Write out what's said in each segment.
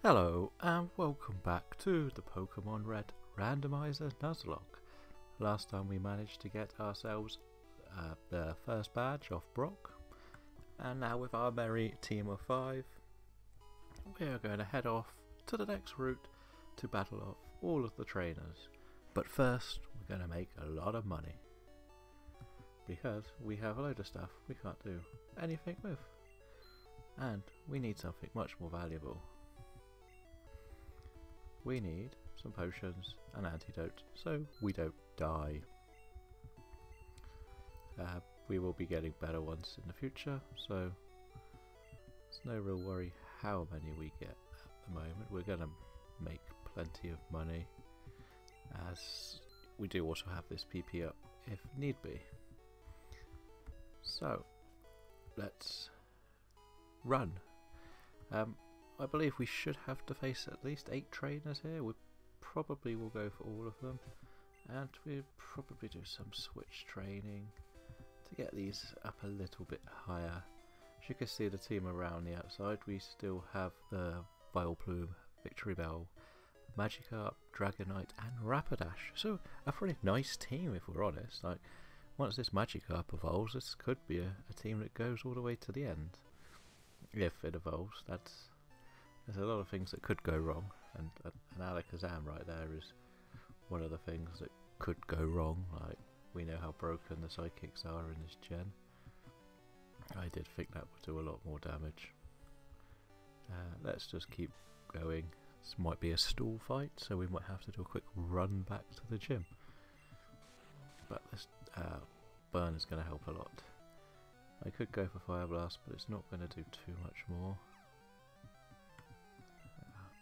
Hello and welcome back to the Pokemon Red Randomizer Nuzlocke. Last time we managed to get ourselves the first badge off Brock, and now with our merry team of 5 we are going to head off to the next route to battle off all of the trainers. But first we're going to make a lot of money because we have a load of stuff we can't do anything with, and we need something much more valuable. We need some potions and antidotes so we don't die. We will be getting better ones in the future, so it's no real worry how many we get at the moment. We're going to make plenty of money, as we do also have this PP up if need be. So let's run. I believe we should have to face at least 8 trainers here. We probably will go for all of them, and we'll probably do some switch training to get these up a little bit higher. As you can see, the team around the outside, we still have the Vileplume, Victory Bell, Magikarp, Dragonite and Rapidash. So a pretty nice team if we're honest. Like, once this Magikarp evolves, this could be a team that goes all the way to the end. If it evolves, there's a lot of things that could go wrong, and Alakazam right there is one of the things that could go wrong. Like, we know how broken the psychics are in this gen. I did think that would do a lot more damage. Let's just keep going. This might be a stall fight, so we might have to do a quick run back to the gym. But this burn is going to help a lot. I could go for Fire Blast, but it's not going to do too much more.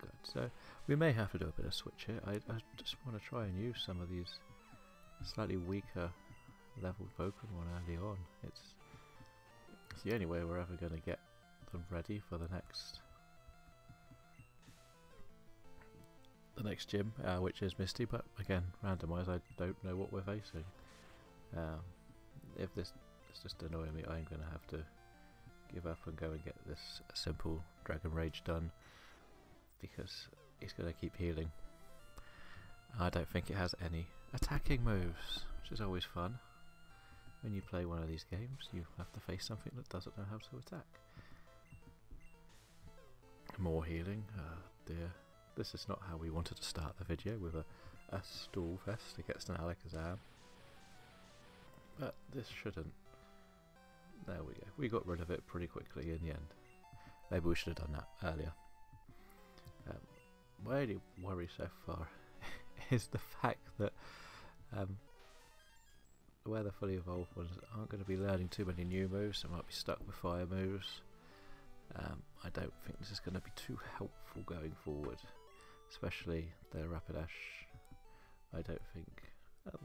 Good, so we may have to do a bit of switch here. I just want to try and use some of these slightly weaker leveled Pokemon early on. It's the only way we're ever going to get them ready for the next gym, which is Misty. But again, randomised, I don't know what we're facing. If this is just annoying me, I'm going to have to give up and go and get this simple Dragon Rage done, because he's going to keep healing. I don't think it has any attacking moves, which is always fun. When you play one of these games, you have to face something that doesn't know how to attack. More healing. Dear. This is not how we wanted to start the video, with a stall fest against an Alakazam. But this shouldn't. There we go. We got rid of it pretty quickly in the end. Maybe we should have done that earlier. My only worry so far is the fact that where the fully evolved ones aren't going to be learning too many new moves, so might be stuck with fire moves. I don't think this is going to be too helpful going forward, especially the Rapidash. I don't think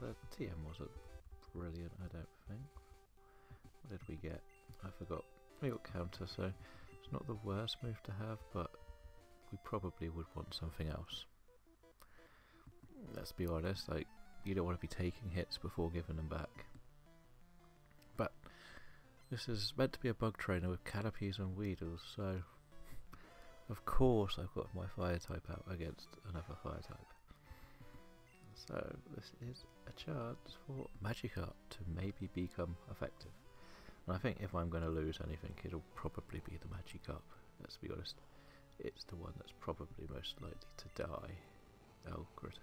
the TM wasn't brilliant. I don't think. What did we get? I forgot. We got counter, so it's not the worst move to have, but we probably would want something else. Let's be honest, like, you don't want to be taking hits before giving them back. But this is meant to be a bug trainer with Caterpies and Weedles, so of course I've got my fire type out against another fire type. So this is a chance for Magikarp to maybe become effective. And I think if I'm going to lose anything, it'll probably be the Magikarp. Let's be honest, it's the one that's probably most likely to die. Oh, critter.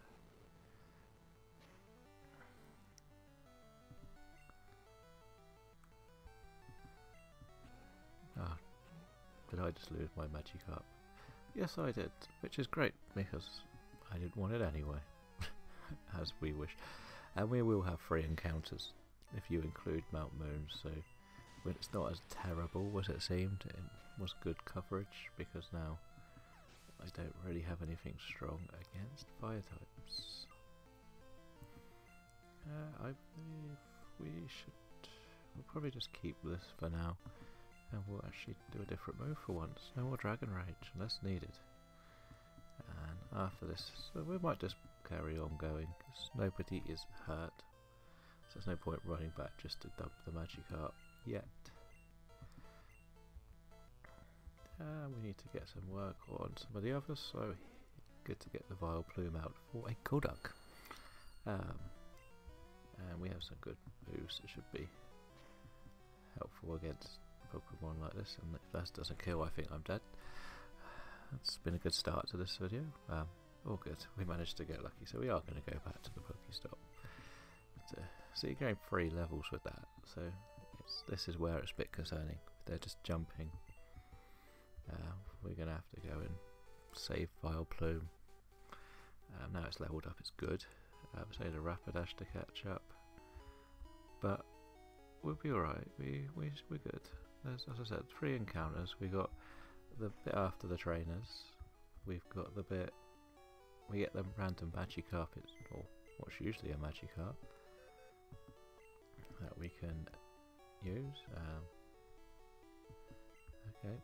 Ah, did I just lose my Magikarp? Yes, I did, which is great because I didn't want it anyway, as we wish. And we will have 3 encounters if you include Mount Moon, so it's not as terrible as it seemed. It was good coverage, because now I don't really have anything strong against fire types. I believe we'll probably just keep this for now, and we'll actually do a different move for once. No more Dragon Rage unless needed. And after this, so we might just carry on going, because nobody is hurt, so there's no point running back just to dump the Magikarp yet. We need to get some work on some of the others, so good to get the Vile Plume out for a Golduck. And we have some good moves that should be helpful against Pokemon like this, and if that doesn't kill, I think I'm dead. It's been a good start to this video. All good. We managed to get lucky, so we are going to go back to the Pokestop. So you're going 3 levels with that, so this is where it's a bit concerning. If they're just jumping, we're going to have to go and save Vile Plume. Now it's leveled up, it's good. So the Rapidash to catch up, but we'll be alright. We're good. As I said, 3 encounters. We got the bit after the trainers. We've got the bit we get the random Magikarp, or what's usually a Magikarp, that we can use. Okay,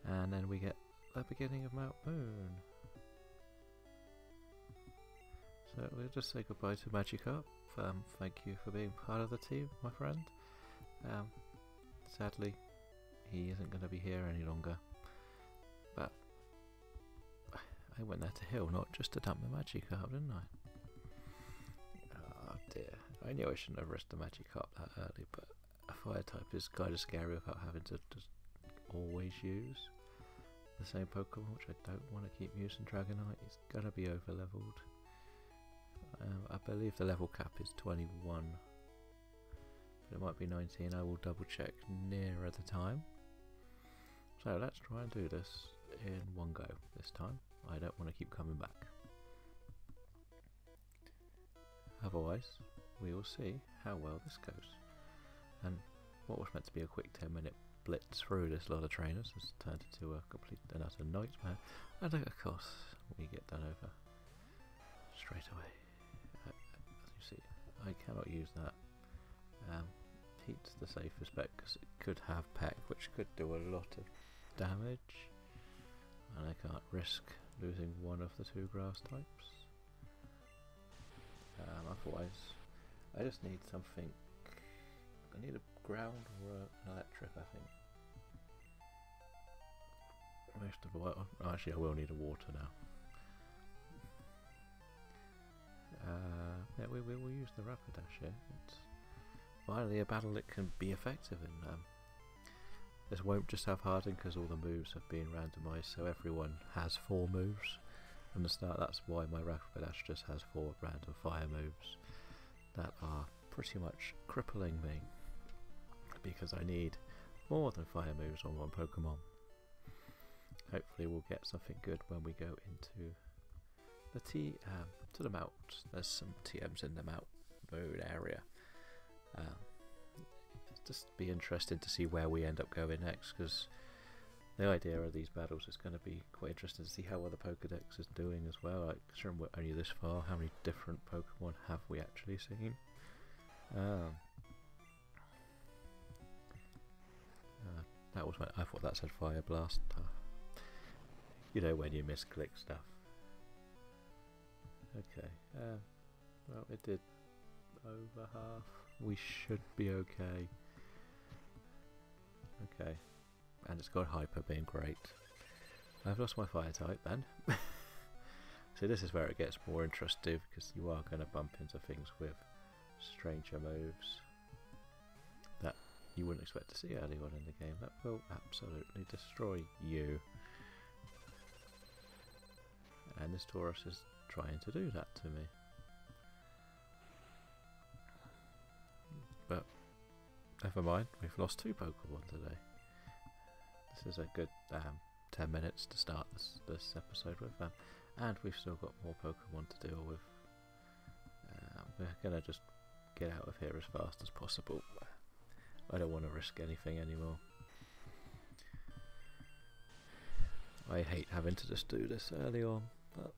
and then we get the beginning of Mount Moon. So we'll just say goodbye to Magikarp. Thank you for being part of the team, my friend. Sadly, he isn't going to be here any longer. But I went there to heal, not just to dump the Magikarp, didn't I? Oh dear. I knew I shouldn't have risked the Magikarp that early, but a fire type is kind of scary without having to just always use the same Pokemon, which I don't want to keep using Dragonite. It's going to be over leveled. I believe the level cap is 21, but it might be 19. I will double check nearer the time. So let's try and do this in one go this time. I don't want to keep coming back. Otherwise, we will see how well this goes. And what was meant to be a quick 10-minute blitz through this lot of trainers has turned into a complete and utter nightmare. And of course, we get done over straight away. As you see, I cannot use that. Heat's the safest bet because it could have Peck, which could do a lot of damage, and I can't risk losing one of the 2 grass types. Otherwise, I just need something. I need a ground or an electric, I think. Most of all, actually, I will need a water now. Yeah, we will use the Rapidash here. It's finally a battle that can be effective, and this won't just have Harden because all the moves have been randomised, so everyone has 4 moves from the start. That's why my Rapidash just has 4 random fire moves that are pretty much crippling me, because I need more than fire moves on one Pokemon. Hopefully we'll get something good when we go into the to the Mount. There's some TMs in the Mount Moon area. Just be interesting to see where we end up going next, because the idea of these battles is going to be quite interesting to see how well the Pokedex is doing as well. Like, considering we're only this far, how many different Pokemon have we actually seen? That was I thought that said Fire Blast. You know when you misclick stuff. Okay, well it did over half. We should be okay. Okay, and it's got Hyper being great. I've lost my fire type then. So this is where it gets more interesting, because you are going to bump into things with stranger moves that you wouldn't expect to see early on in the game. That will absolutely destroy you. And this Taurus is trying to do that to me. But never mind, we've lost 2 Pokemon today. This is a good 10 minutes to start this episode with, and we've still got more Pokemon to deal with. We're gonna just get out of here as fast as possible. I don't want to risk anything anymore. I hate having to just do this early on, but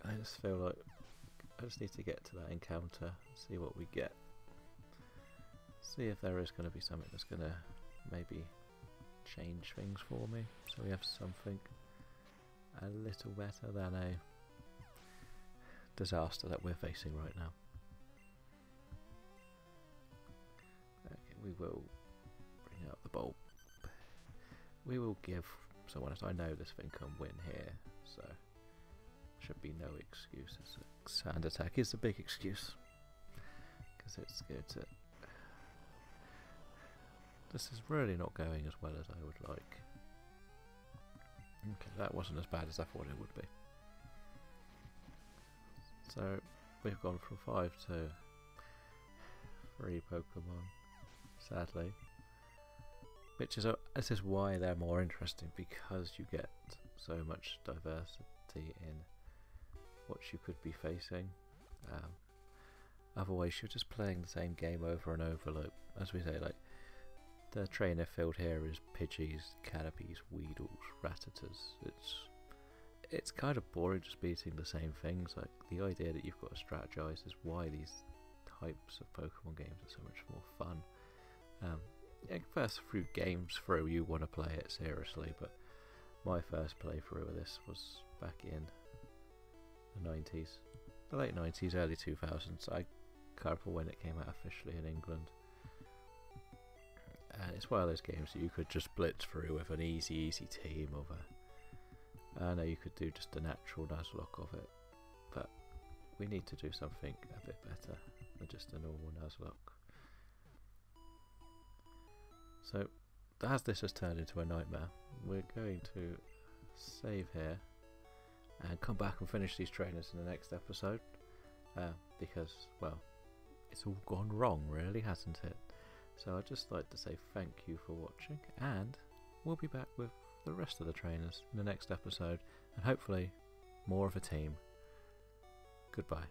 I just feel like I just need to get to that encounter, see what we get. See if there is going to be something that's going to maybe change things for me, so we have something a little better than a disaster that we're facing right now. Okay, we will bring out the bulb. we will give someone else. I know this thing can win here, so should be no excuses. Sand attack is the big excuse, because it's good to... This is really not going as well as I would like. Okay, that wasn't as bad as I thought it would be. So we've gone from 5 to 3 Pokemon, sadly. Which is this is why they're more interesting, because you get so much diversity in what you could be facing. Otherwise, you're just playing the same game over and over. Like, as we say, like the trainer field here is Pidgeys, Canopys, Weedles, Rattatas. It's kind of boring just beating the same things. Like, the idea that you've got to strategize is why these types of Pokemon games are so much more fun. First few games through, you want to play it seriously, but my first playthrough of this was back in the 90s, the late 90s, early 2000s. I can't remember when it came out officially in England. And it's one of those games that you could just blitz through with an easy team of a... I know you could do just a natural Nuzlocke of it, but we need to do something a bit better than just a normal Nuzlocke. So, as this has turned into a nightmare, we're going to save here and come back and finish these trainers in the next episode, because, well, it's all gone wrong, really, hasn't it? So I'd just like to say thank you for watching, and we'll be back with the rest of the trainers in the next episode, and hopefully more of a team. Goodbye.